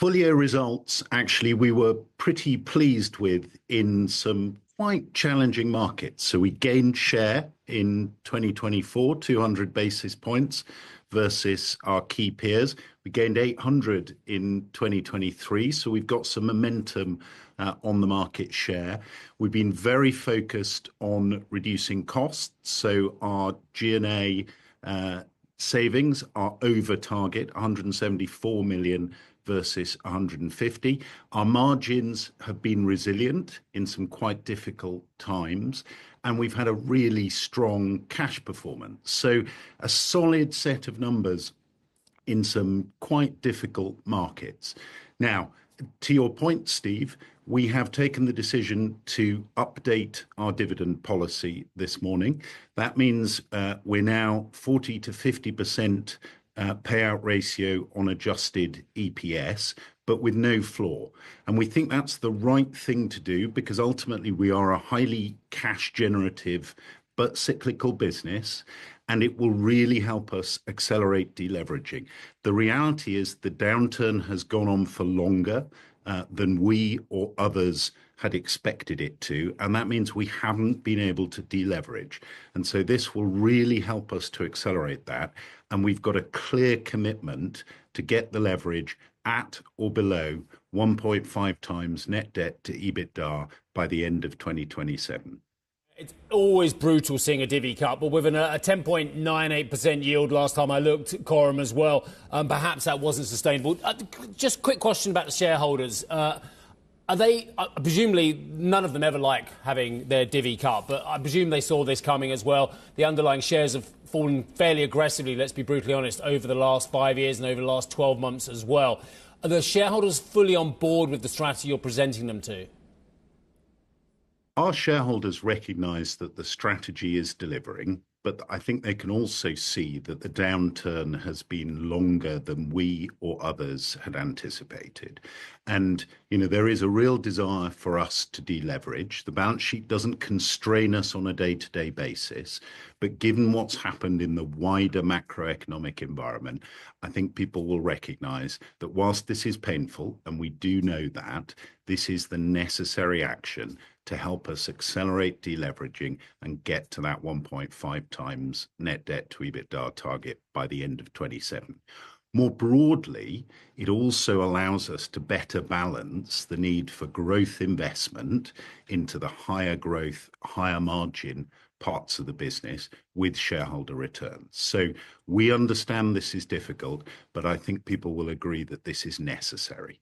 full year results, actually, we were pretty pleased with in some quite challenging markets. So we gained share in 2024, 200 basis points versus our key peers. We gained 800 in 2023. So we've got some momentum on the market share. We've been very focused on reducing costs. So our G&A savings are over target, 174 million versus 150. Our margins have been resilient in some quite difficult times, and we've had a really strong cash performance. So a solid set of numbers in some quite difficult markets. Now, to your point, Steve, we have taken the decision to update our dividend policy this morning. That means we're now 40 to 50% payout ratio on adjusted EPS, but with no floor. And we think that's the right thing to do because ultimately we are a highly cash generative but cyclical business, and it will really help us accelerate deleveraging. The reality is the downturn has gone on for longer than we or others had expected it to, and that means we haven't been able to deleverage. And so this will really help us to accelerate that. And we've got a clear commitment to get the leverage at or below 1.5 times net debt to EBITDA by the end of 2027. It's always brutal seeing a divvy cut, but with a 10.98% yield last time I looked at Coram as well, perhaps that wasn't sustainable. Just a quick question about the shareholders. Are they, presumably none of them ever like having their divvy cut, but I presume they saw this coming as well. The underlying shares have fallen fairly aggressively, let's be brutally honest, over the last 5 years and over the last 12 months as well. Are the shareholders fully on board with the strategy you're presenting them to? Our shareholders recognise that the strategy is delivering, but I think they can also see that the downturn has been longer than we or others had anticipated. And, there is a real desire for us to deleverage. The balance sheet doesn't constrain us on a day-to-day basis, but given what's happened in the wider macroeconomic environment, I think people will recognise that whilst this is painful, and we do know that, this is the necessary action to help us accelerate deleveraging and get to that 1.5 times net debt to EBITDA target by the end of 27. More broadly, it also allows us to better balance the need for growth investment into the higher growth, higher margin parts of the business with shareholder returns. So we understand this is difficult, but I think people will agree that this is necessary.